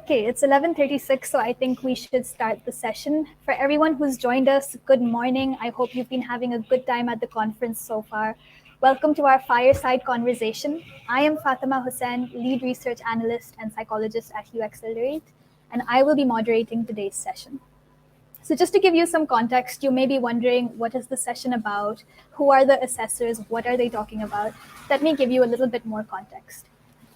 Okay, it's 11:36, so I think we should start the session. For everyone who's joined us, good morning. I hope you've been having a good time at the conference so far. Welcome to our Fireside conversation. I am Fatima Hussain, lead research analyst and psychologist at uExcelerate, and I will be moderating today's session. So just to give you some context, you may be wondering, what is the session about? Who are the assessors? What are they talking about? Let me give you a little bit more context.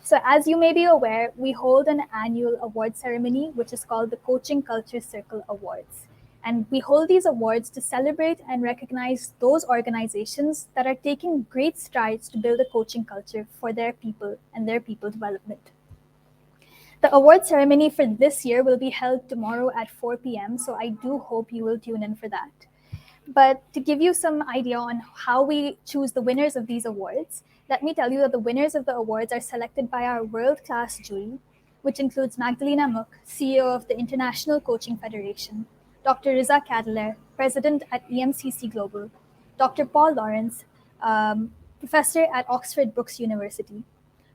So as you may be aware, we hold an annual award ceremony, which is called the Coaching Culture Circle Awards. And we hold these awards to celebrate and recognize those organizations that are taking great strides to build a coaching culture for their people and their people development. The award ceremony for this year will be held tomorrow at 4 p.m., so I do hope you will tune in for that. But to give you some idea on how we choose the winners of these awards, let me tell you that the winners of the awards are selected by our world-class jury, which includes Magdalena Mook, CEO of the International Coaching Federation, Dr. Riza Kadler, President at EMCC Global, Dr. Paul Lawrence, Professor at Oxford Brookes University,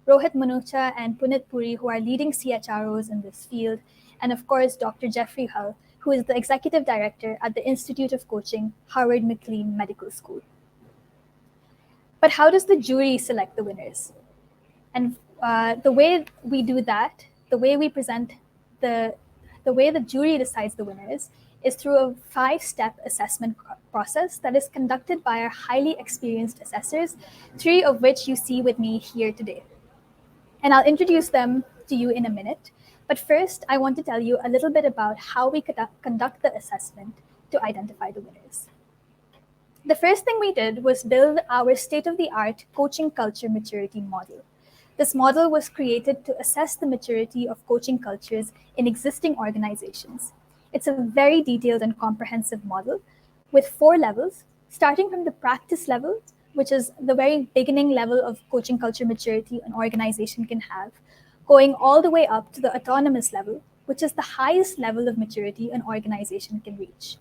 Rohit Manucha and Punit Puri, who are leading CHROs in this field, and of course, Dr. Jeffrey Hull, who is the Executive Director at the Institute of Coaching, Harvard McLean Medical School. But how does the jury select the winners? And the way we do that, the way we present the way the jury decides the winners is through a 5-step assessment process that is conducted by our highly experienced assessors, 3 of which you see with me here today. And I'll introduce them to you in a minute. But first, I want to tell you a little bit about how we conduct the assessment to identify the winners. The first thing we did was build our state-of-the-art coaching culture maturity model. This model was created to assess the maturity of coaching cultures in existing organizations. It's a very detailed and comprehensive model with 4 levels, starting from the practice level, which is the very beginning level of coaching culture maturity an organization can have, going all the way up to the autonomous level, which is the highest level of maturity an organization can reach.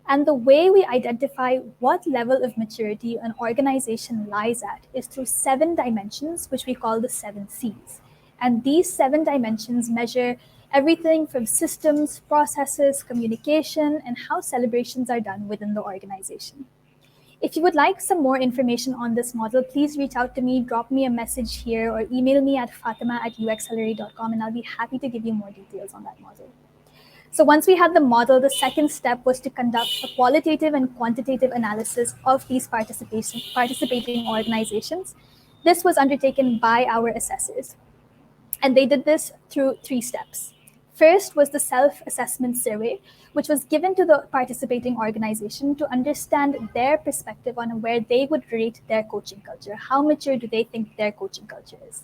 And the way we identify what level of maturity an organization lies at is through 7 dimensions, which we call the 7 Cs. And these 7 dimensions measure everything from systems, processes, communication, and how celebrations are done within the organization. If you would like some more information on this model, please reach out to me, drop me a message here, or email me at fatima@uexcelerate.com, and I'll be happy to give you more details on that model. So once we had the model, the second step was to conduct a qualitative and quantitative analysis of these participating organizations. This was undertaken by our assessors, and they did this through 3 steps. First was the self-assessment survey, which was given to the participating organization to understand their perspective on where they would rate their coaching culture. How mature do they think their coaching culture is?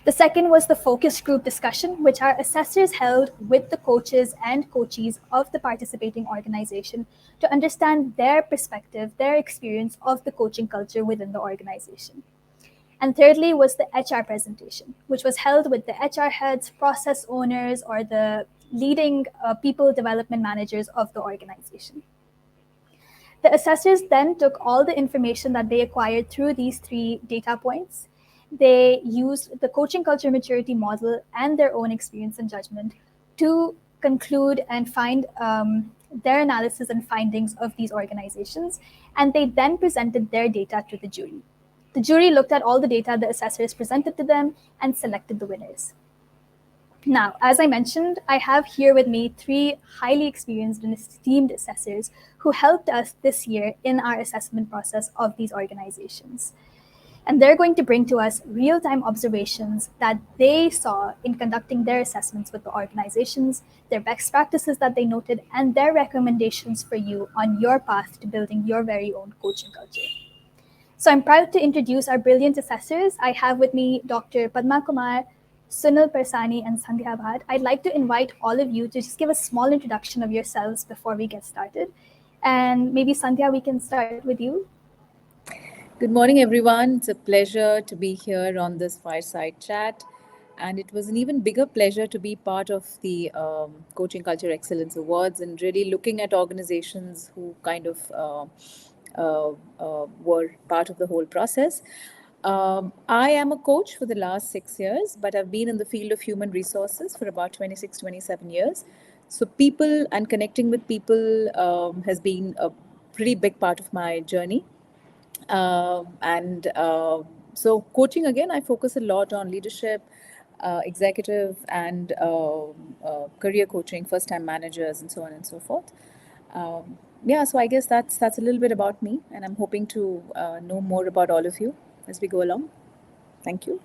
The second was the focus group discussion, which our assessors held with the coaches and coachees of the participating organization to understand their perspective, their experience of the coaching culture within the organization. And thirdly was the HR presentation, which was held with the HR heads, process owners, or the leading people development managers of the organization. The assessors then took all the information that they acquired through these 3 data points. They used the coaching culture maturity model and their own experience and judgment to conclude and find their analysis and findings of these organizations. And they then presented their data to the jury. The jury looked at all the data the assessors presented to them and selected the winners. Now, as I mentioned, I have here with me 3 highly experienced and esteemed assessors who helped us this year in our assessment process of these organizations. And they're going to bring to us real-time observations that they saw in conducting their assessments with the organizations, their best practices that they noted, and their recommendations for you on your path to building your very own coaching culture. So I'm proud to introduce our brilliant assessors. I have with me Dr. Padma Kumar, Sunil Persani, and Sandhya Bhatt. I'd like to invite all of you to just give a small introduction of yourselves before we get started. And maybe Sandhya, we can start with you. Good morning, everyone. It's a pleasure to be here on this Fireside chat. And it was an even bigger pleasure to be part of the Coaching Culture Excellence Awards and really looking at organizations who kind of were part of the whole process. I am a coach for the last 6 years, but I've been in the field of human resources for about 26, 27 years. So, people and connecting with people has been a pretty big part of my journey. And So, coaching again, I focus a lot on leadership, executive, and career coaching, first time managers, and so on and so forth. Yeah, so I guess that's a little bit about me, and I'm hoping to know more about all of you as we go along. Thank you.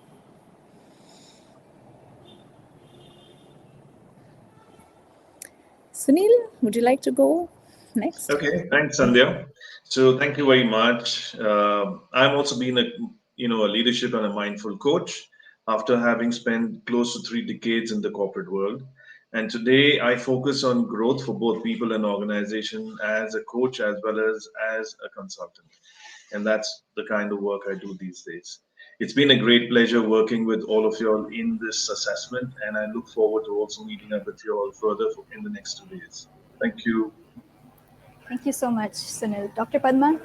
Sunil, would you like to go next? Okay, thanks, Sandhya. So thank you very much. I've also been a leadership and a mindful coach after having spent close to 3 decades in the corporate world. And today I focus on growth for both people and organization as a coach as well as a consultant. And that's the kind of work I do these days. It's been a great pleasure working with all of you all in this assessment, and I look forward to also meeting up with you all further in the next 2 days. Thank you. Thank you so much, Sunil. Dr. Padma?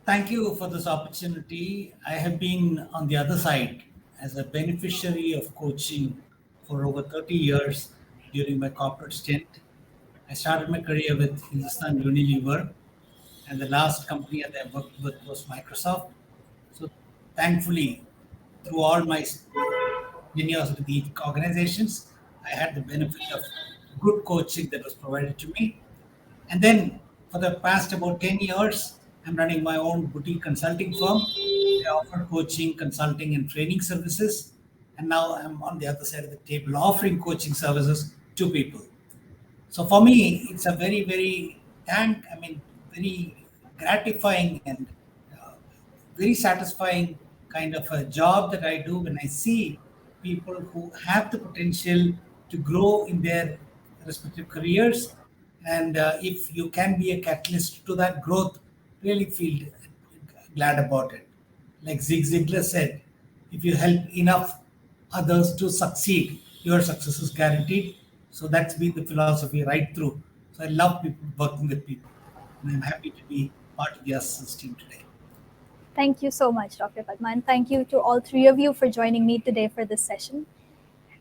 Thank you for this opportunity. I have been on the other side as a beneficiary of coaching for over 30 years during my corporate stint. I started my career with Hindustan Unilever, and the last company that I worked with was Microsoft. So, thankfully, through all my tenures with the organizations, I had the benefit of good coaching that was provided to me. And then for the past about 10 years, I'm running my own boutique consulting firm. I offer coaching, consulting, and training services. And now I'm on the other side of the table offering coaching services to people. So for me, it's a very gratifying and uh, very satisfying kind of a job that I do when I see people who have the potential to grow in their respective careers. And if you can be a catalyst to that growth, really feel glad about it. Like Zig Ziglar said, if you help enough others to succeed, your success is guaranteed. So that's been the philosophy right through. So I love people working with people, and I'm happy to be part of the Assessors team today. Thank you so much, Dr. Padma, and thank you to all three of you for joining me today for this session.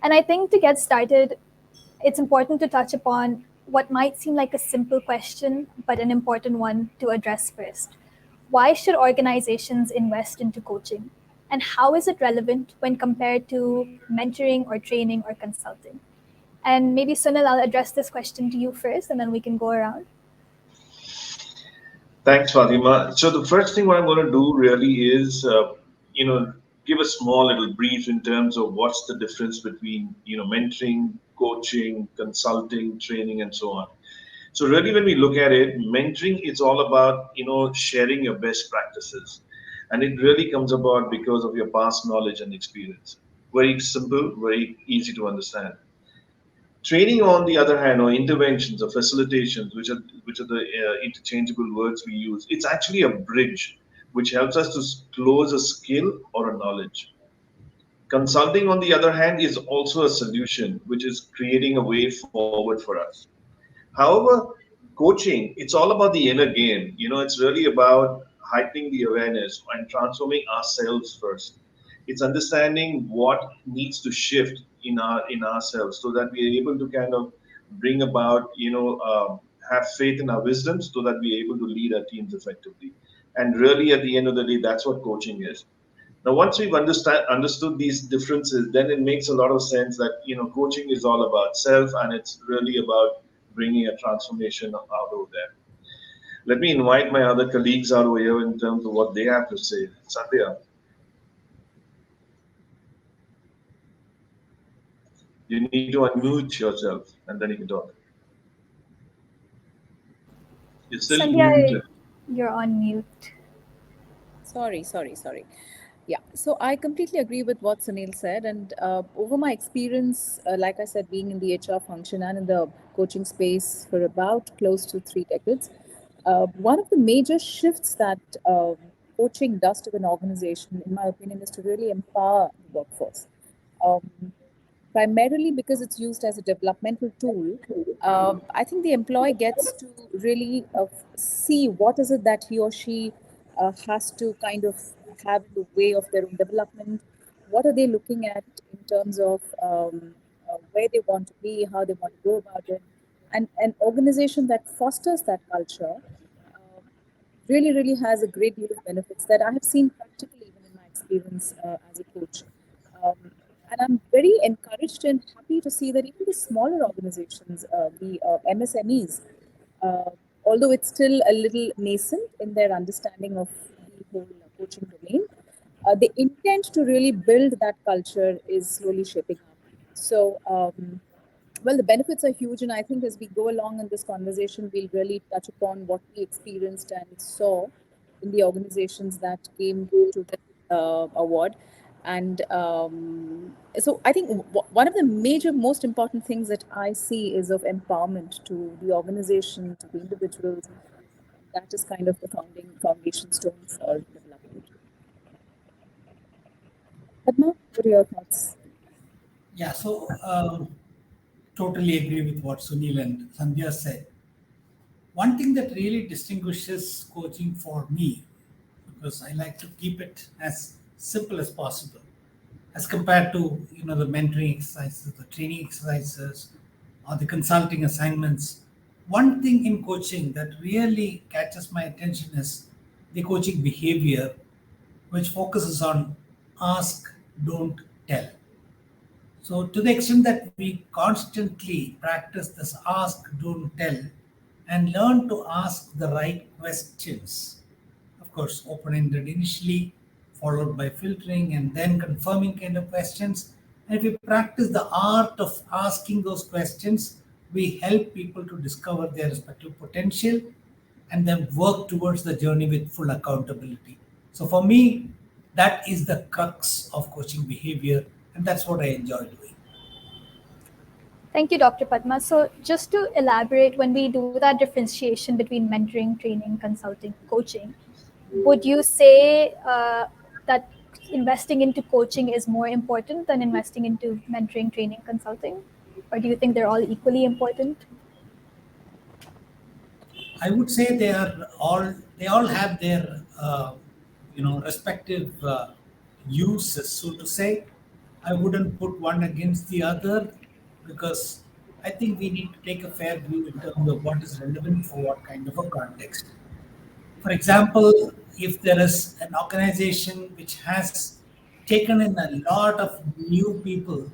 And I think to get started, it's important to touch upon what might seem like a simple question, but an important one to address first. Why should organizations invest into coaching? And how is it relevant when compared to mentoring or training or consulting? And maybe Sunil, I'll address this question to you first, and then we can go around. Thanks, Fatima. So the first thing what I'm going to do really is, give a small little brief in terms of what's the difference between, mentoring, coaching, consulting, training, and so on. So really, when we look at it, mentoring is all about, sharing your best practices, and it really comes about because of your past knowledge and experience. Very simple, very easy to understand. Training, on the other hand, or interventions or facilitations, which are the interchangeable words we use, it's actually a bridge which helps us to close a skill or a knowledge. Consulting, on the other hand, is also a solution which is creating a way forward for us. However, coaching, it's all about the inner game. It's really about heightening the awareness and transforming ourselves first. It's understanding what needs to shift in ourselves so that we are able to kind of bring about, have faith in our wisdom so that we are able to lead our teams effectively. And really, at the end of the day, that's what coaching is. Now, once we've understood these differences, then it makes a lot of sense that coaching is all about self, and it's really about bringing a transformation out over there. Let me invite my other colleagues out over here in terms of what they have to say. Sandhya, you need to unmute yourself, and then you can talk. You're still Sandhya, muted. you're on mute. Sorry. Yeah, so I completely agree with what Sunil said. And over my experience, like I said, being in the HR function and in the coaching space for about close to 3 decades, one of the major shifts that coaching does to an organization, in my opinion, is to really empower the workforce. Um, primarily because it's used as a developmental tool. I think the employee gets to really see what is it that he or she has to kind of have in the way of their own development. What are they looking at in terms of where they want to be, how they want to go about it, and an organization that fosters that culture really has a great deal of benefits that I have seen practically even in my experience as a coach. And I'm very encouraged and happy to see that even the smaller organizations, the MSMEs, uh, although it's still a little nascent in their understanding of the whole coaching domain, the intent to really build that culture is slowly shaping up. So, well, the benefits are huge, and I think as we go along in this conversation, we'll really touch upon what we experienced and saw in the organizations that came to this award. And so I think one of the major, most important things that I see is of empowerment to the organization, to the individuals. That is kind of the foundation stone for development. Padma, what are your thoughts? Yeah, so totally agree with what Sunil and Sandhya said. One thing that really distinguishes coaching for me, because I like to keep it as simple as possible, as compared to the mentoring exercises, the training exercises, or the consulting assignments. One thing in coaching that really catches my attention is the coaching behavior, which focuses on ask, don't tell. So, to the extent that we constantly practice this ask, don't tell, and learn to ask the right questions, of course, open ended initially, followed by filtering and then confirming kind of questions. And if we practice the art of asking those questions, we help people to discover their respective potential and then work towards the journey with full accountability. So for me, that is the crux of coaching behavior, and that's what I enjoy doing. Thank you, Dr. Padma. So, just to elaborate, when we do that differentiation between mentoring, training, consulting, coaching, would you say that investing into coaching is more important than investing into mentoring, training, consulting? Or do you think they're all equally important? I would say they all have their respective uses, so to say. I wouldn't put one against the other because I think we need to take a fair view in terms of what is relevant for what kind of a context. For example, if there is an organization which has taken in a lot of new people,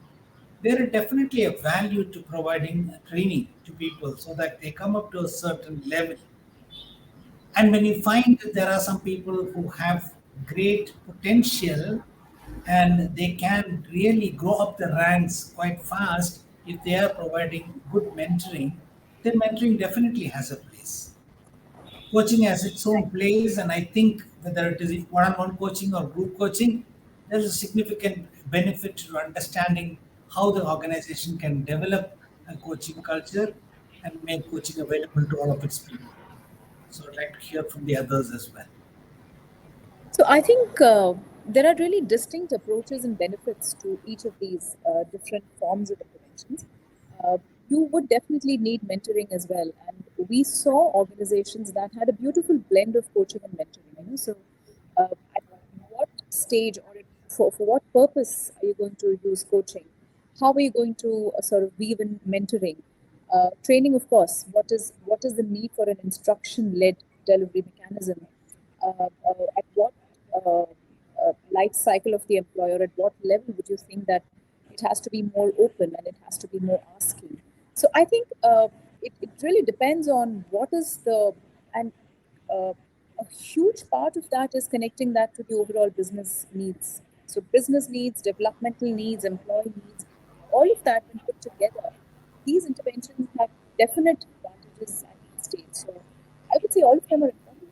there is definitely a value to providing training to people so that they come up to a certain level. And when you find that there are some people who have great potential and they can really grow up the ranks quite fast if they are providing good mentoring, then mentoring definitely has a place. Coaching has its own place, and I think whether it is one-on-one coaching or group coaching, there is a significant benefit to understanding how the organization can develop a coaching culture and make coaching available to all of its people. So I'd like to hear from the others as well. So I think there are really distinct approaches and benefits to each of these different forms of interventions. Uh, you would definitely need mentoring as well, and we saw organizations that had a beautiful blend of coaching and mentoring. So at what stage or for what purpose are you going to use coaching? How are you going to sort of weave in mentoring? Training, of course. What is the need for an instruction-led delivery mechanism? At what life cycle of the employer, at what level would you think that it has to be more open and it has to be more asking? So I think it really depends on what is and uh, a huge part of that is connecting that to the overall business needs. So business needs, developmental needs, employee needs, all of that when put together, these interventions have definite advantages at each stage. So I would say all of them are important.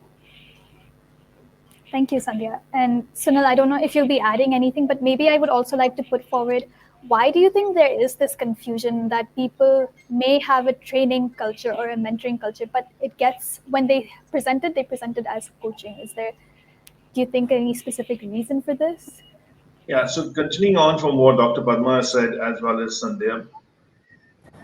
Thank you, Sandhya. And Sunil, I don't know if you'll be adding anything, but maybe I would also like to put forward, why do you think there is this confusion that people may have a training culture or a mentoring culture, but it gets, when they present it as coaching? Do you think any specific reason for this? Yeah, so continuing on from what Dr. Padma said as well as Sandhya,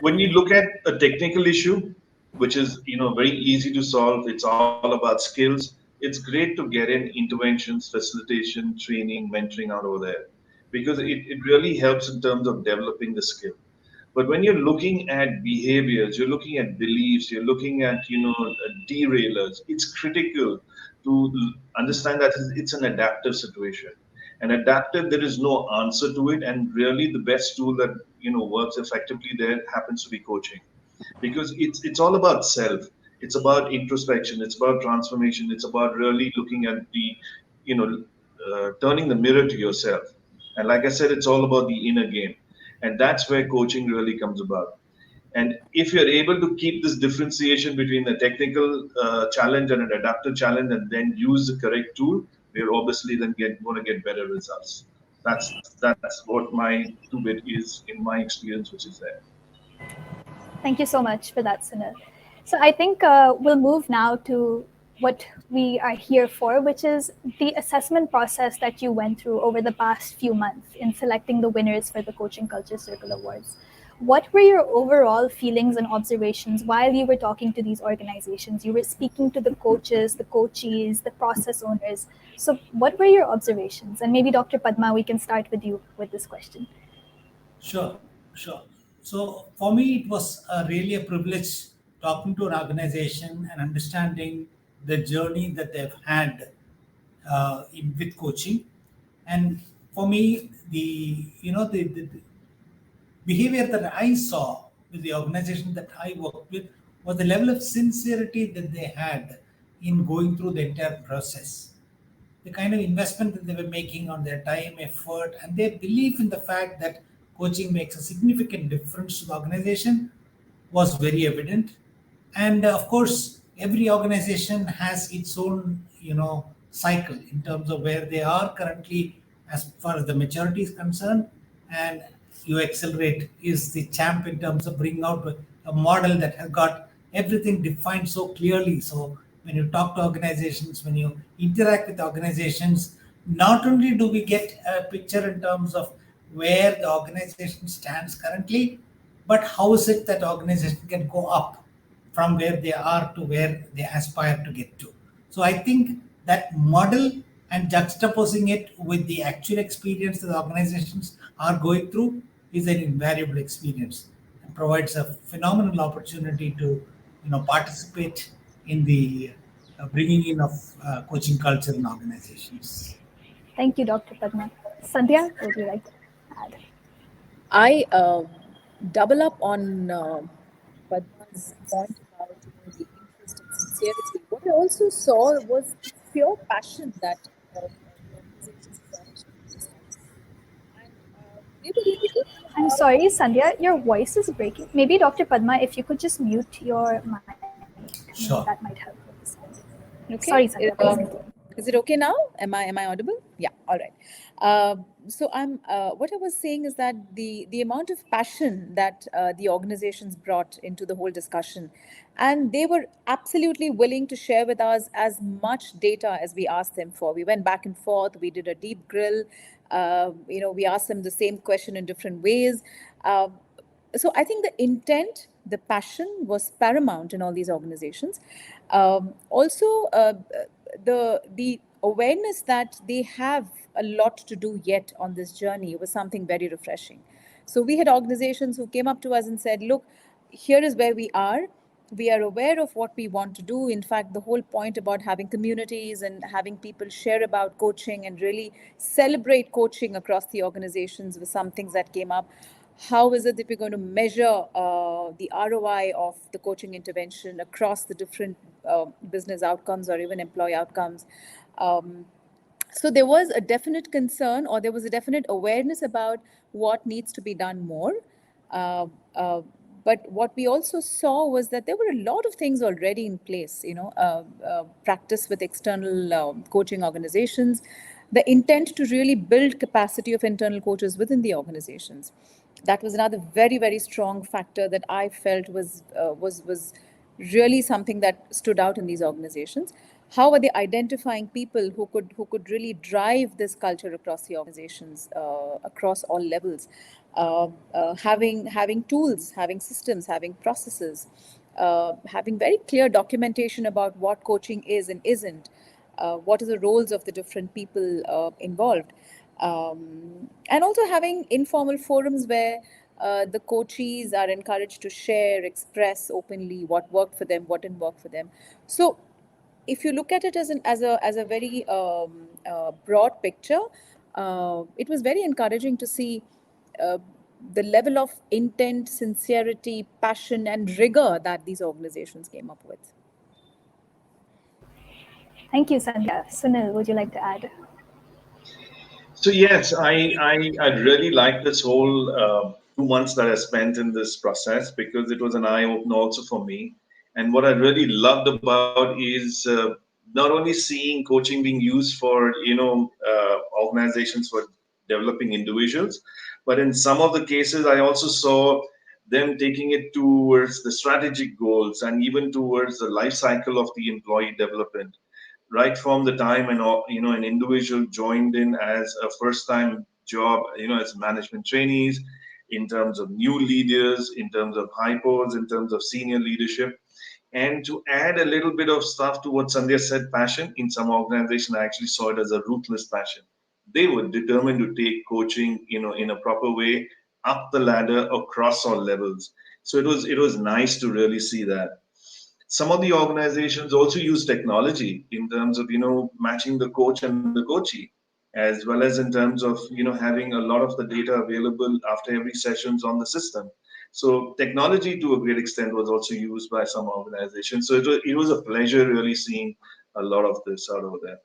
when you look at a technical issue, which is very easy to solve, it's all about skills. It's great to get in interventions, facilitation, training, mentoring out over there because it really helps in terms of developing the skill. But when you're looking at behaviors, you're looking at beliefs, you're looking at derailers. It's critical to understand that it's an adaptive situation. And adaptive, there is no answer to it. And really, the best tool that works effectively there happens to be coaching, because it's all about self. It's about introspection. It's about transformation. It's about really looking at the turning the mirror to yourself. And like I said, it's all about the inner game, and that's where coaching really comes about. And if you're able to keep this differentiation between a technical challenge and an adaptive challenge, and then use the correct tool, we're obviously then going to get better results. That's what my two bit is in my experience, which is there. Thank you so much for that, Sunil. So I think we'll move now to what we are here for, which is the assessment process that you went through over the past few months in selecting the winners for the Coaching Culture Circle Awards. What were your overall feelings and observations while you were talking to these organizations? You were speaking to the coaches, the coachees, the process owners. So, what were your observations? And maybe Dr. Padma, we can start with you with this question. Sure, sure. So for me, it was really a privilege talking to an organization and understanding the journey that they've had with coaching. And for me, the behavior that I saw with the organization that I worked with was the level of sincerity that they had in going through the entire process, the kind of investment that they were making on their time, effort, and their belief in the fact that coaching makes a significant difference to the organization was very evident. And of course, every organization has its own, cycle in terms of where they are currently as far as the maturity is concerned. And uExcelerate is the champ in terms of bringing out a model that has got everything defined so clearly. So when you talk to organizations, when you interact with organizations, not only do we get a picture in terms of where the organization stands currently, but how is it that organization can go up from where they are to where they aspire to get to. So I think that model and juxtaposing it with the actual experience that the organizations are going through is an invaluable experience and provides a phenomenal opportunity to participate in the bringing in of coaching culture in organizations. Thank you, Dr. Padma. Sandhya, would you like to add? I double up on Padma's point about the interest and sincerity. What I also saw was the pure passion that the organizations brought to the discussion, and they were really open I'm about. sorry, Sandhya, your voice is breaking. Maybe Dr. Padma, if you could just mute your mic, maybe that might Sure. help with this. Sorry, Okay. Sandhya, please continue. Is it okay now? Am I audible? Yeah. All right. So I'm. What I was saying is that the amount of passion that the organizations brought into the whole discussion, and they were absolutely willing to share with us as much data as we asked them for. We went back and forth. We did a deep grill. We asked them the same question in different ways. So I think the intent, the passion was paramount in all these organizations. Also, the awareness that they have a lot to do yet on this journey was something very refreshing. So we had organizations who came up to us and said, "Look, here is where we are. We are aware of what we want to do. In fact, the whole point about having communities and having people share about coaching and really celebrate coaching across the organizations was some things that came up. How is it that we're going to measure the ROI of the coaching intervention across the different business outcomes or even employee outcomes?" Um, so there was a definite concern, or there was a definite awareness about what needs to be done more. Uh, uh, but what we also saw was that there were a lot of things already in place. Practice with external coaching organizations, the intent to really build capacity of internal coaches within the organizations. That was another very, very strong factor that I felt was really something that stood out in these organizations. How are they identifying people who could really drive this culture across the organizations, across all levels? Having tools, having systems, having processes, having very clear documentation about what coaching is and isn't, what are the roles of the different people involved, and also having informal forums where the coachees are encouraged to share, express openly what worked for them, what didn't work for them. So if you look at it as a very broad picture, it was very encouraging to see uh, the level of intent, sincerity, passion, and rigor that these organizations came up with. Thank you, Sandhya. Sunil, would you like to add? So yes, I really like this whole 2 months that I spent in this process because it was an eye opener also for me. And what I really loved about is not only seeing coaching being used for organizations for developing individuals, but in some of the cases I also saw them taking it towards the strategic goals and even towards the life cycle of the employee development right from the time an individual joined in as a first time job, as management trainees, in terms of new leaders, in terms of hypos, in terms of senior leadership. And to add a little bit of stuff to what Sandhya said, passion, in some organization I actually saw it as a ruthless passion. They were determined to take coaching in a proper way up the ladder across all levels. So it was nice to really see that. Some of the organizations also use technology in terms of matching the coach and the coachee, as well as in terms of having a lot of the data available after every sessions on the system. So technology to a great extent was also used by some organizations. So it was a pleasure really seeing a lot of this out over there.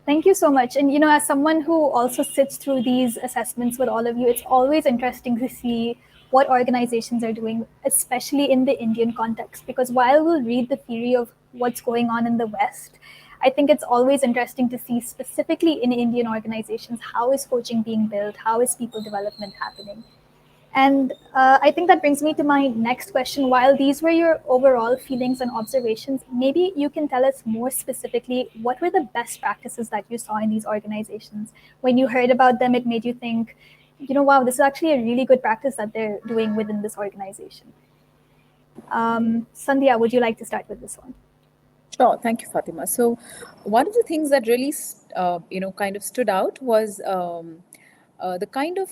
Thank you so much. And as someone who also sits through these assessments with all of you, it's always interesting to see what organizations are doing, especially in the Indian context. Because while we'll read the theory of what's going on in the West, I think it's always interesting to see specifically in Indian organizations, how is coaching being built? How is people development happening? And I think that brings me to my next question. While these were your overall feelings and observations, maybe you can tell us more specifically what were the best practices that you saw in these organizations? When you heard about them, it made you think, wow, this is actually a really good practice that they're doing within this organization. Sandhya, would you like to start with this one? Sure, thank you, Fatima. So, one of the things that really, kind of stood out was the kind of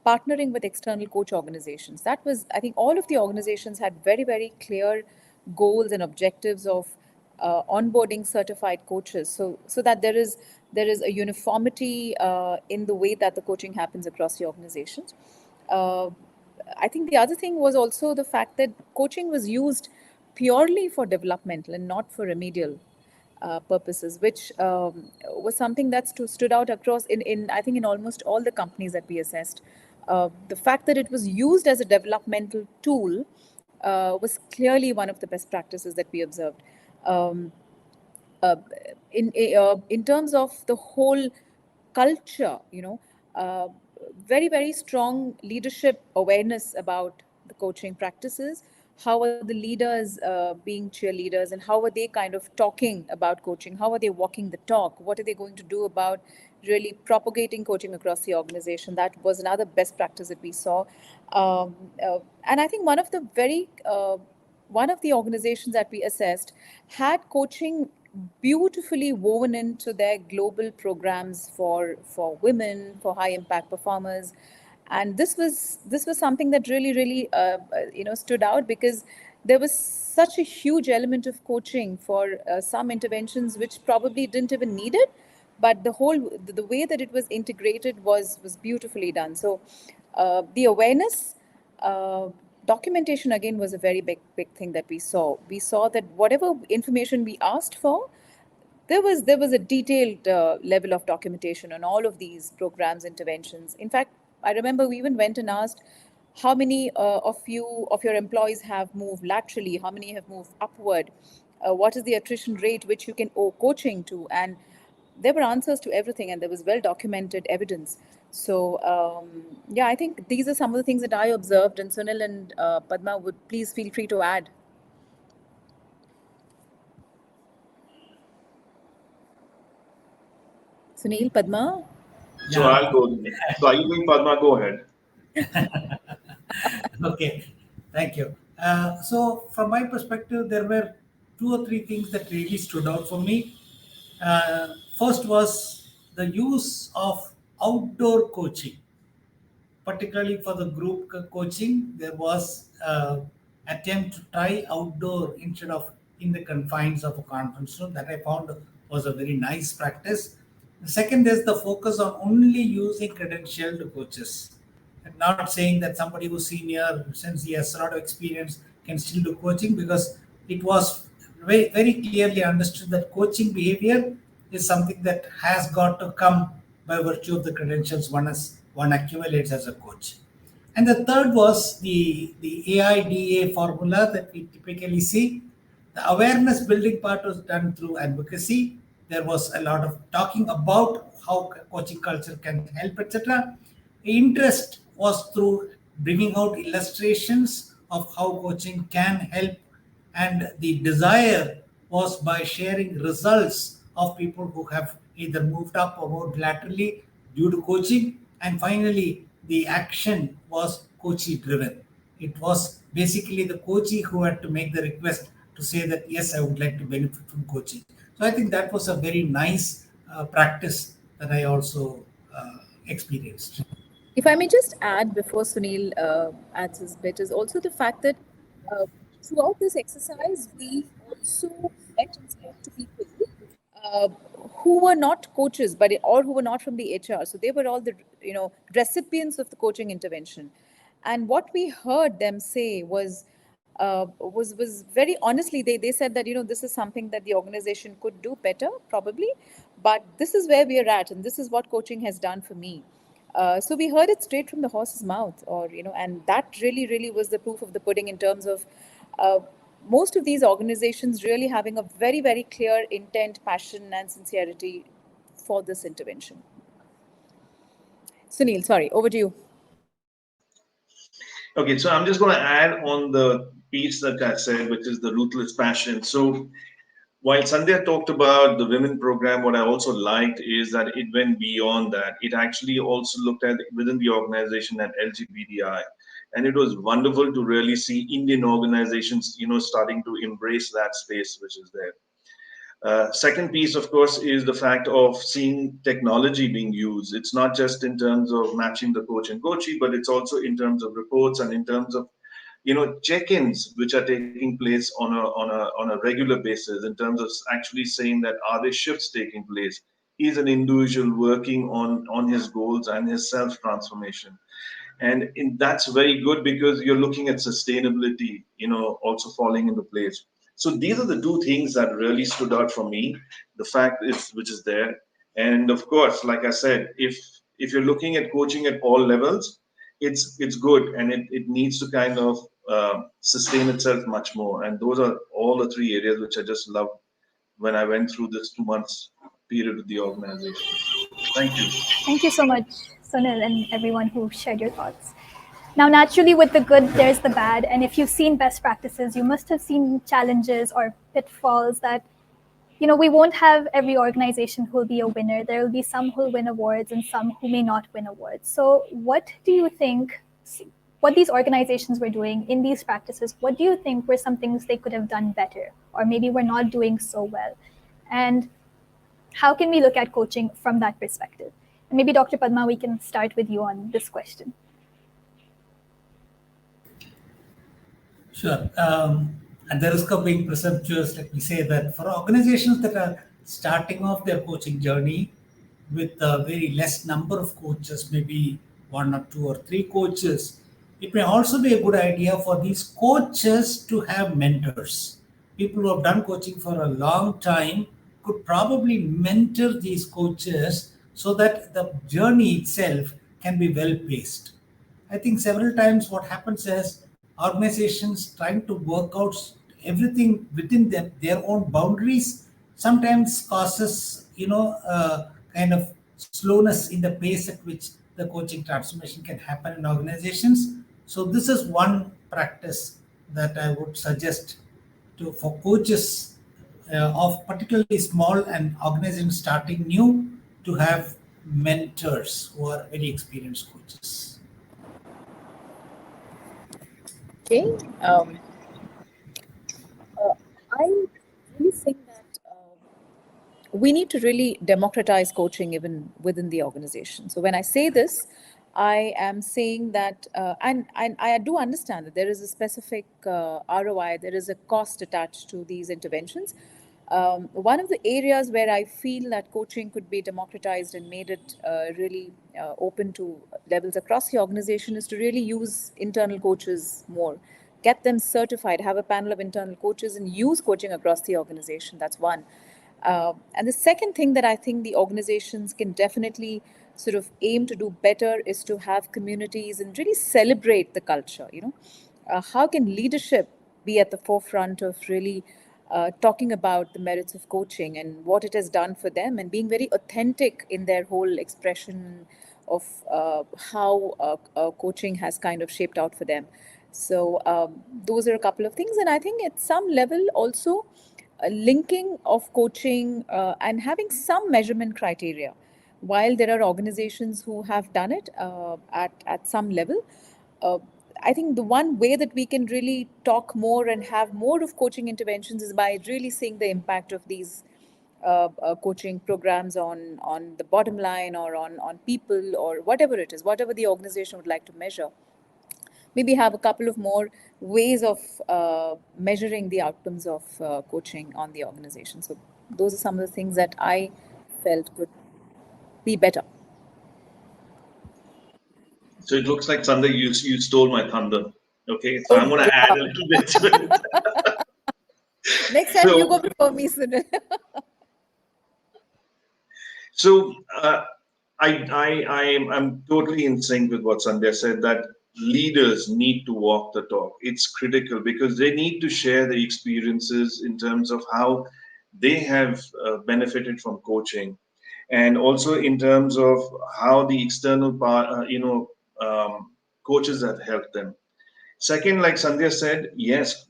partnering with external coach organizations. That was, I think, all of the organizations had very, very clear goals and objectives of onboarding certified coaches, so that there is a uniformity in the way that the coaching happens across the organizations. Uh, I think the other thing was also the fact that coaching was used purely for developmental and not for remedial purposes, which was something that stood out across in I think in almost all the companies that we assessed. The fact that it was used as a developmental tool was clearly one of the best practices that we observed. Um, uh, in terms of the whole culture, uh, very very strong leadership awareness about the coaching practices. How are the leaders being cheerleaders, and how are they kind of talking about coaching? How are they walking the talk? What are they going to do about really propagating coaching across the organization? That was another best practice that we saw. And I think one of the organizations that we assessed had coaching beautifully woven into their global programs for women, for high impact performers. And this was something that really stood out, because there was such a huge element of coaching for some interventions which probably didn't even need it, but the way that it was integrated was beautifully done. So the awareness, uh, documentation again was a very big thing that we saw that whatever information we asked for, there was a detailed level of documentation on all of these programs, interventions. In fact, I remember we even went and asked how many of your employees have moved laterally, how many have moved upward, what is the attrition rate which you can owe coaching to, and there were answers to everything, and there was well documented evidence. So, yeah, I think these are some of the things that I observed, and Sunil and Padma would please feel free to add. Sunil, Padma? So Yeah. I'll go. So are you going, Padma? Go ahead. Okay. Thank you. So, from my perspective, there were two or three things that really stood out for me. First was the use of outdoor coaching, particularly for the group coaching. There was attempt to try outdoor instead of in the confines of a conference room, that I found was a very nice practice. The second is the focus on only using credentialed coaches. I'm not saying that somebody who's senior, since he has a lot of experience, can still do coaching, because it was very, very clearly understood that coaching behavior is something that has got to come by virtue of the credentials one accumulates as a coach. And the third was the AIDA formula that we typically see. The awareness building part was done through advocacy. There was a lot of talking about how coaching culture can help, etc. The interest was through bringing out illustrations of how coaching can help, and the desire was by sharing results of people who have either moved up or moved laterally due to coaching. And finally, the action was coachee driven. It was basically the coachee who had to make the request to say that, yes, I would like to benefit from coaching. So I think that was a very nice practice that I also experienced. If I may just add before Sunil adds his bit, is also the fact that uh, throughout this exercise, we also met and spoke to people uh, who were not coaches, but or who were not from the HR. So they were all the recipients of the coaching intervention, and what we heard them say was very honestly, they said that this is something that the organization could do better probably, but this is where we are at, and this is what coaching has done for me. So we heard it straight from the horse's mouth, or and that really was the proof of the pudding in terms of uh, most of these organizations really having a very clear intent, passion, and sincerity for this intervention. Sunil, sorry, over to you. Okay, so I'm just going to add on the piece that I said, which is the ruthless passion. So while Sandhya talked about the women program, what I also liked is that it went beyond that. It actually also looked at within the organization at LGBTI. And it was wonderful to really see Indian organizations, starting to embrace that space which is there. Second piece, of course, is the fact of seeing technology being used. It's not just in terms of matching the coach and coachee, but it's also in terms of reports and in terms of check-ins which are taking place on a regular basis, in terms of actually saying that are there shifts taking place, is an individual working on his goals and his self transformation. And that's very good because you're looking at sustainability also falling into place. So these are the two things that really stood out for me, the fact is which is there. And of course, like I said, if you're looking at coaching at all levels, it's good, and it needs to kind of sustain itself much more. And those are all the three areas which I just loved when I went through this 2 months period with the organization. Thank you. Thank you so much, Sunil, and everyone who shared your thoughts. Now, naturally, with the good, there's the bad. And if you've seen best practices, you must have seen challenges or pitfalls that, we won't have every organization who will be a winner. There will be some who will win awards and some who may not win awards. So what do you think, what these organizations were doing in these practices, what do you think were some things they could have done better, or maybe were not doing so well? And how can we look at coaching from that perspective? And maybe Dr. Padma, we can start with you on this question. Sure. At the risk of being presumptuous, let me say that for organizations that are starting off their coaching journey with a very less number of coaches, maybe one or two or three coaches, it may also be a good idea for these coaches to have mentors. People who have done coaching for a long time could probably mentor these coaches so that the journey itself can be well paced. I think several times what happens is organizations trying to work out everything within their own boundaries sometimes causes kind of slowness in the pace at which the coaching transformation can happen in organizations. So this is one practice that I would suggest to for coaches of particularly small and organizations starting new to have mentors who are very experienced coaches. Okay. I really think that we need to really democratize coaching even within the organization. So when I say this, I am saying that, and I do understand that there is a specific ROI, there is a cost attached to these interventions. One of the areas where I feel that coaching could be democratized and made it really open to levels across the organization is to really use internal coaches more, get them certified, have a panel of internal coaches, and use coaching across the organization. That's one. And the second thing that I think the organizations can definitely sort of aim to do better is to have communities and really celebrate the culture. How can leadership be at the forefront of really talking about the merits of coaching and what it has done for them, and being very authentic in their whole expression of how coaching has kind of shaped out for them. So those are a couple of things, and I think at some level also linking of coaching and having some measurement criteria. While there are organizations who have done it at some level, uh, I think the one way that we can really talk more and have more of coaching interventions is by really seeing the impact of these coaching programs on the bottom line, or on people, or whatever it is, whatever the organization would like to measure. Maybe have a couple of more ways of measuring the outcomes of coaching on the organization. So those are some of the things that I felt could be better. So it looks like Sunday you stole my thunder. Okay, so I'm Oh, going to add a wow. little bit to it. Next time you So go before me, Sunil. So I'm totally in sync with what Sandhya said, that leaders need to walk the talk. It's critical because they need to share the experiences in terms of how they have benefited from coaching, and also in terms of how the external coaches have helped them. Second, like Sandhya said, yes.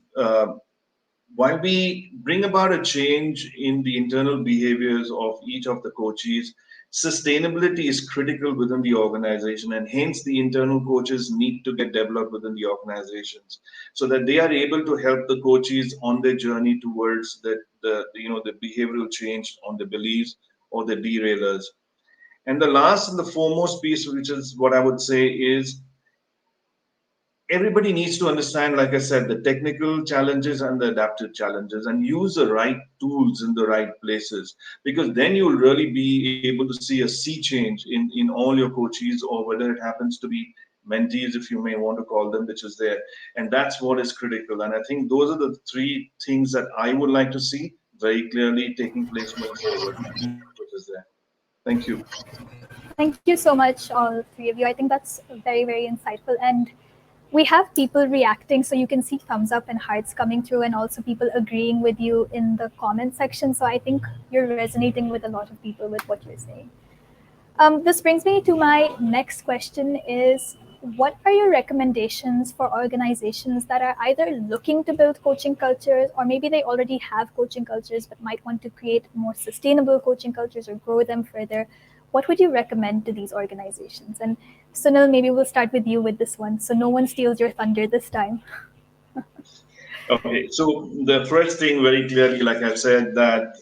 While we bring about a change in the internal behaviors of each of the coaches, sustainability is critical within the organization, and hence the internal coaches need to get developed within the organizations so that they are able to help the coaches on their journey towards the behavioral change on the beliefs or the derailers. And the last and the foremost piece, which is what I would say, is everybody needs to understand, like I said, the technical challenges and the adaptive challenges, and use the right tools in the right places, because then you'll really be able to see a sea change in all your coaches, or whether it happens to be mentees, if you may want to call them, which is there. And that's what is critical. And I think those are the three things that I would like to see very clearly taking place moving forward, which is there. Thank you. Thank you so much, all three of you. I think that's very, very insightful. And we have people reacting, so you can see thumbs up and hearts coming through, and also people agreeing with you in the comment section. So I think you're resonating with a lot of people with what you're saying. This brings me to my next question is, what are your recommendations for organizations that are either looking to build coaching cultures, or maybe they already have coaching cultures but might want to create more sustainable coaching cultures or grow them further? What would you recommend to these organizations? And Sunil, maybe we'll start with you with this one, so no one steals your thunder this time. Okay, so the first thing, very clearly, like I said, that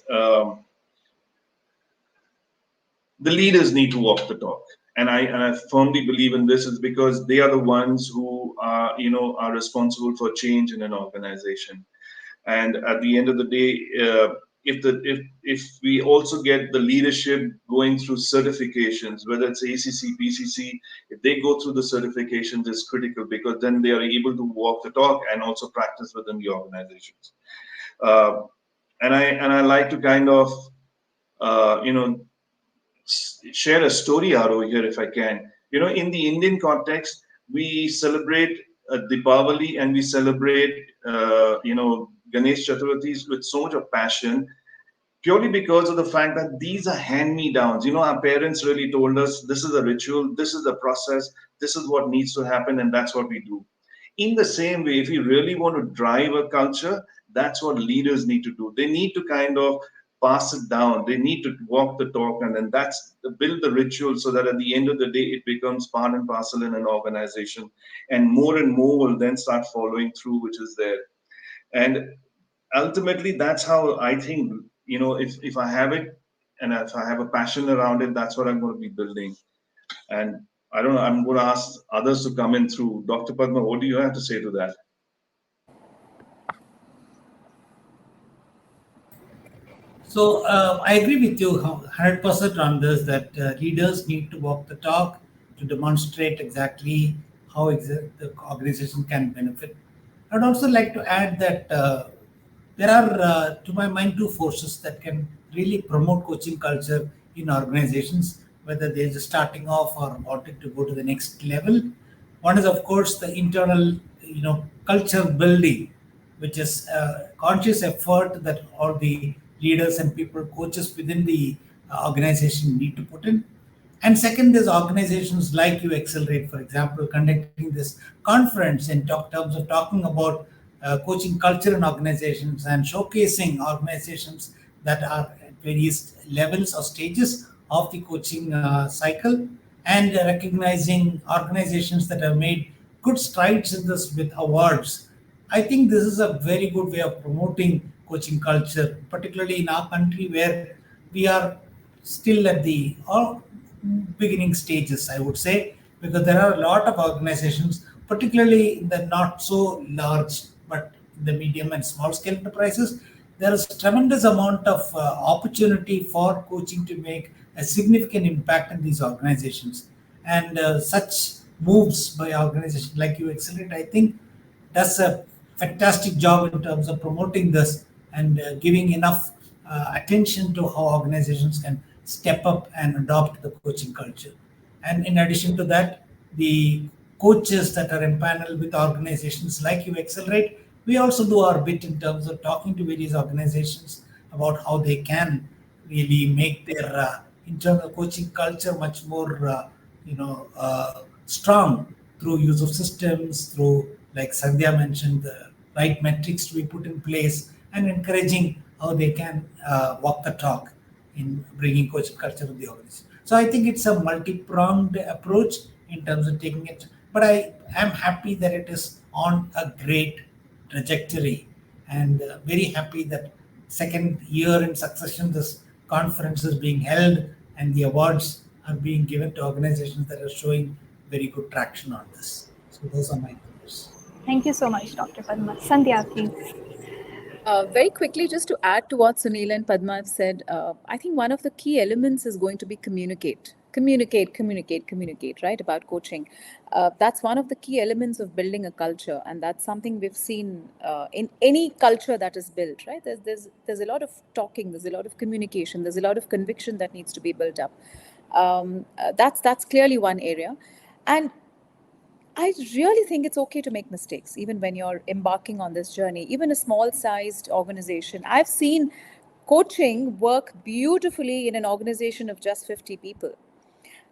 the leaders need to walk the talk, and I firmly believe in this, is because they are the ones who are responsible for change in an organization. And at the end of the day, if we also get the leadership going through certifications, whether it's ACC, PCC, if they go through the certifications, is critical, because then they are able to walk the talk and also practice within the organizations. uh, and I like to kind of uh, you know share a story out over here, if I can. In the Indian context, we celebrate Deepavali, and we celebrate, Ganesh Chaturthis with so much of passion. purely because of the fact that these are hand me downs. Our parents really told us this is a ritual, this is the process, this is what needs to happen, and that's what we do. In the same way, if we really want to drive a culture, that's what leaders need to do. They need to kind of pass it down. They need to walk the talk, and then that's build the ritual so that at the end of the day, it becomes part and parcel in an organization, and more will then start following through, which is there. And ultimately, that's how I think, if I have it and if I have a passion around it, that's what I'm going to be building. And I don't know, I'm going to ask others to come in through. Dr. Padma, what do you have to say to that? So I agree with you 100% on this, that leaders need to walk the talk to demonstrate exactly how the organization can benefit. I'd also like to add that there are, to my mind, two forces that can really promote coaching culture in organizations, whether they're just starting off or wanting to go to the next level. One is, of course, the internal, culture building, which is a conscious effort that all the leaders and people, coaches within the organization need to put in. And second is organizations like uExcelerate, for example, conducting this conference in terms of talking about coaching culture in organizations and showcasing organizations that are at various levels or stages of the coaching cycle, and recognizing organizations that have made good strides in this with awards. I think this is a very good way of promoting coaching culture, particularly in our country where we are still at the beginning stages, I would say, because there are a lot of organizations, particularly in the not so large but in the medium and small scale enterprises. There is tremendous amount of opportunity for coaching to make a significant impact in these organizations, and such moves by organizations like uExcelerate, I think, does a fantastic job in terms of promoting this and giving enough attention to how organizations can step up and adopt the coaching culture. And in addition to that, the coaches that are empaneled with organizations like uExcelerate, we also do our bit in terms of talking to various organizations about how they can really make their internal coaching culture much more, strong through use of systems, through, like Sandhya mentioned, the right metrics to be put in place, and encouraging how they can walk the talk in bringing coaching culture to the organization. So I think it's a multi-pronged approach in terms of taking it. But I am happy that it is on a great trajectory, and very happy that second year in succession this conference is being held and the awards are being given to organizations that are showing very good traction on this. So those are my comments. Thank you so much, Dr. Padma. Sandhya, please. Very quickly, just to add to what Sunil and Padma have said, I think one of the key elements is going to be communicate. Communicate, right, about coaching. That's one of the key elements of building a culture, and that's something we've seen in any culture that is built, right? There's a lot of talking, there's a lot of communication, there's a lot of conviction that needs to be built up. That's clearly one area. And I really think it's okay to make mistakes, even when you're embarking on this journey. Even a small sized organization. I've seen coaching work beautifully in an organization of just 50 people.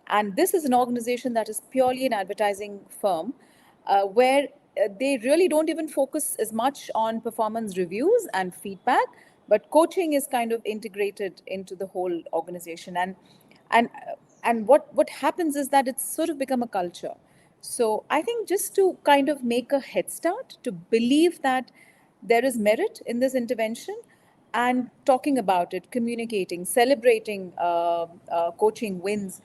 And this is an organization that is purely an advertising firm where they really don't even focus as much on performance reviews and feedback, but coaching is kind of integrated into the whole organization. And and what happens is that it's sort of become a culture. So I think just to kind of make a head start, to believe that there is merit in this intervention, and talking about it, communicating, celebrating coaching wins,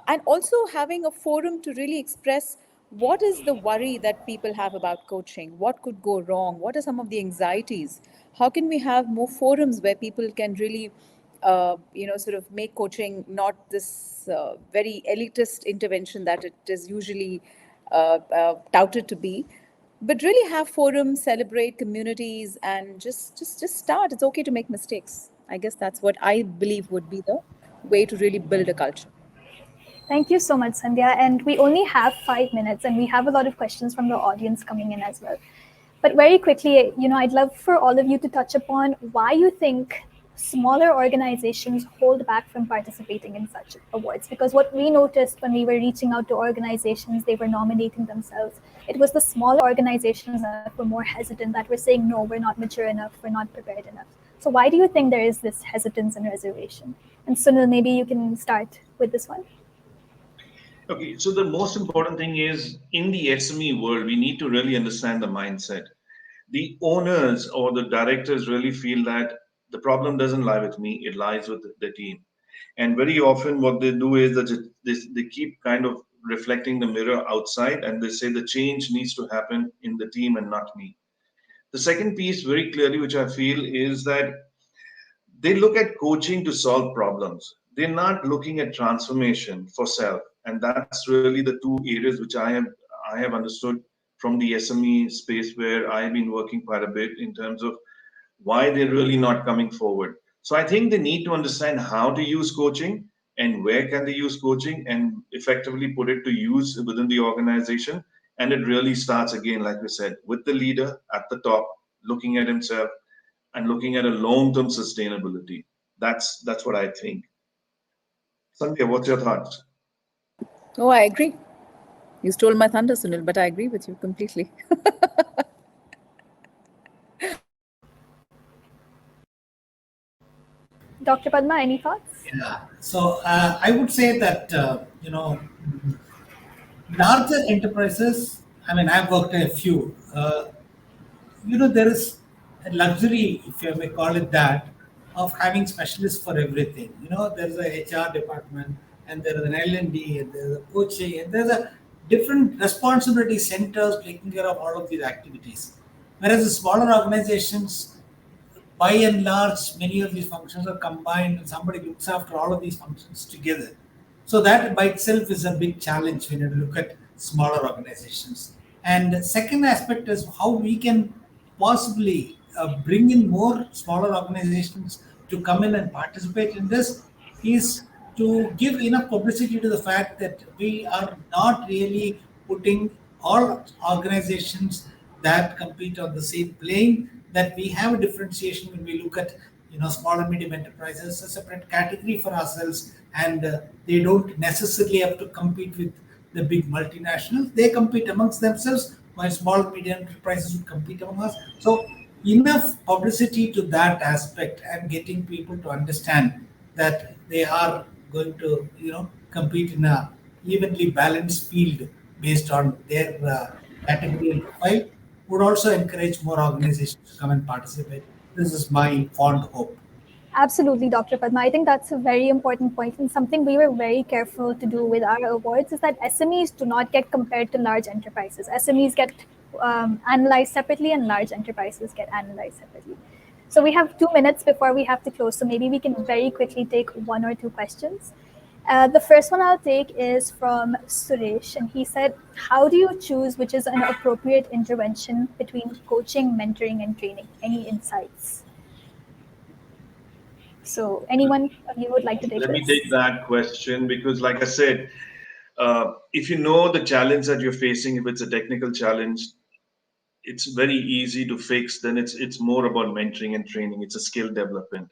and also having a forum to really express what is the worry that people have about coaching, what could go wrong, what are some of the anxieties, how can we have more forums where people can really sort of make coaching not this very elitist intervention that it is usually touted to be, but really have forums, celebrate communities, and just start. It's okay to make mistakes. I guess that's what I believe would be the way to really build a culture. Thank you so much, Sandhya. And we only have 5 minutes, and we have a lot of questions from the audience coming in as well. But very quickly, I'd love for all of you to touch upon why you think smaller organizations hold back from participating in such awards? Because what we noticed when we were reaching out to organizations, they were nominating themselves. It was the smaller organizations that were more hesitant, that were saying, no, we're not mature enough, we're not prepared enough. So, why do you think there is this hesitance and reservation? And Sunil, maybe you can start with this one. Okay, so the most important thing is in the SME world, we need to really understand the mindset. The owners or the directors really feel that the problem doesn't lie with me, it lies with the team. And very often, what they do is that they keep kind of reflecting the mirror outside and they say the change needs to happen in the team and not me. The second piece, very clearly, which I feel is that they look at coaching to solve problems. They're not looking at transformation for self. And that's really the two areas which I have understood from the SME space where I've been working quite a bit in terms of why they're really not coming forward. So I think they need to understand how to use coaching and where can they use coaching and effectively put it to use within the organization. And it really starts again, like we said, with the leader at the top, looking at himself and looking at a long-term sustainability. That's what I think. Sanjay, what's your thoughts? Oh, I agree. You stole my thunder, Sunil, but I agree with you completely. Dr. Padma, any thoughts? Yeah. So I would say that larger enterprises. I mean, I've worked at a few. There is a luxury, if you may call it that, of having specialists for everything. There's a HR department, and there is an L&D, and there's a coaching, and there's a different responsibility centers taking care of all of these activities. Whereas the smaller organizations, by and large, many of these functions are combined and somebody looks after all of these functions together. So that by itself is a big challenge when you look at smaller organizations. And the second aspect is how we can possibly bring in more smaller organizations to come in and participate in this is to give enough publicity to the fact that we are not really putting all organizations that compete on the same plane, that we have a differentiation when we look at small and medium enterprises, a separate category for ourselves, and they don't necessarily have to compete with the big multinationals. They compete amongst themselves, while small and medium enterprises would compete among us. So enough publicity to that aspect and getting people to understand that they are going to compete in a evenly balanced field based on their category and profile would also encourage more organizations to come and participate. This is my fond hope. Absolutely, Dr. Padma. I think that's a very important point, and something we were very careful to do with our awards is that SMEs do not get compared to large enterprises. SMEs get analyzed separately, and large enterprises get analyzed separately. So we have 2 minutes before we have to close, so maybe we can very quickly take one or two questions. The first one I'll take is from Suresh, and he said, how do you choose which is an appropriate intervention between coaching, mentoring, and training? Any insights? So anyone of you would like to take Let me this? take that question because, like I said, if you know the challenge that you're facing, if it's a technical challenge, it's very easy to fix. Then it's more about mentoring and training. It's a skill development.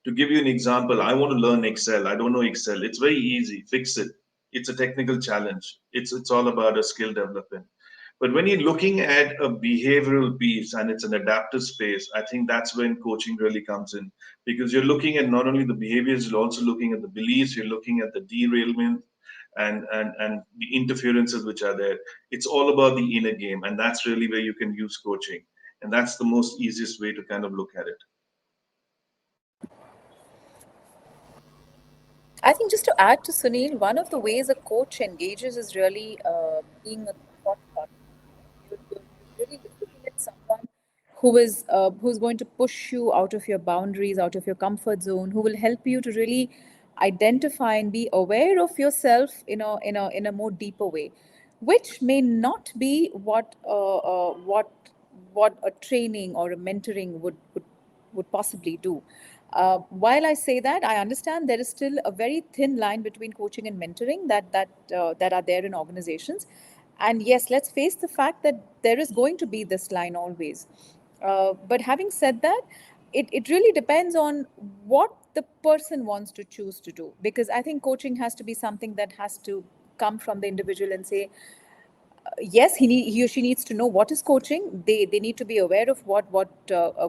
To give you an example, I want to learn Excel. I don't know Excel. It's very easy. Fix it. It's a technical challenge. It's all about a skill development. But when you're looking at a behavioral piece and it's an adaptive space, I think that's when coaching really comes in because you're looking at not only the behaviors, you're also looking at the beliefs, you're looking at the derailment and the interferences which are there. It's all about the inner game, and that's really where you can use coaching. And that's the most easiest way to kind of look at it. I think just to add to Sunil, one of the ways a coach engages is really being a thought partner. You're really looking at someone who's going to push you out of your boundaries, out of your comfort zone, who will help you to really identify and be aware of yourself in a more deeper way, which may not be what a training or a mentoring would possibly do. While I say that, I understand there is still a very thin line between coaching and mentoring that are there in organizations. And yes, let's face the fact that there is going to be this line always. But having said that, it really depends on what the person wants to choose to do. Because I think coaching has to be something that has to come from the individual and say, yes, he or she needs to know what is coaching. They need to be aware of what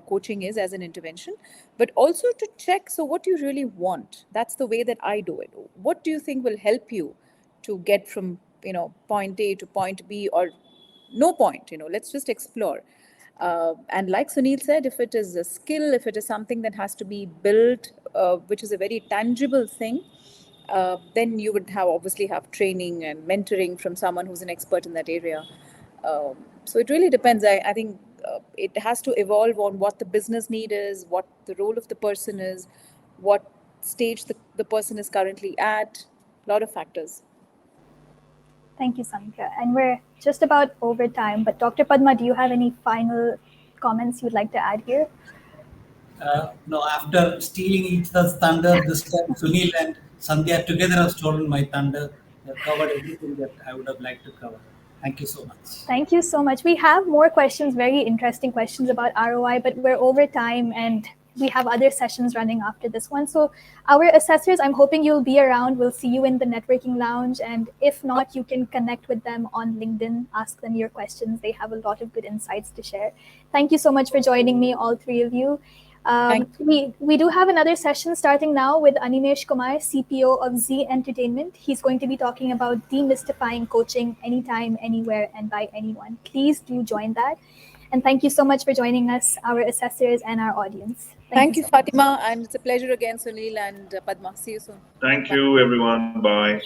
coaching is as an intervention, but also to check, so what do you really want? That's the way that I do it. What do you think will help you to get from point A to point B, or no point? Let's just explore. And like Sunil said, if it is a skill, if it is something that has to be built, which is a very tangible thing, then you would have obviously have training and mentoring from someone who's an expert in that area. So it really depends. I think it has to evolve on what the business need is, what the role of the person is, what stage the person is currently at. A lot of factors. Thank you, Samika. And we're just about over time, but Dr. Padma, do you have any final comments you'd like to add here? No, after stealing each other's thunder, this time Sunil and Sandhya together have stolen my thunder. They have covered everything that I would have liked to cover. Thank you so much. Thank you so much. We have more questions, very interesting questions about ROI, but we're over time and we have other sessions running after this one. So our assessors, I'm hoping you'll be around. We'll see you in the networking lounge. And if not, you can connect with them on LinkedIn, ask them your questions. They have a lot of good insights to share. Thank you so much for joining me, all three of you. We do have another session starting now with Animesh Kumar, CPO of Z Entertainment. He's going to be talking about demystifying coaching anytime, anywhere, and by anyone. Please do join that. And thank you so much for joining us, our assessors and our audience. Thank you, so Fatima. And it's a pleasure again, Sunil and Padma. See you soon. Thank Bye. you, everyone. Bye.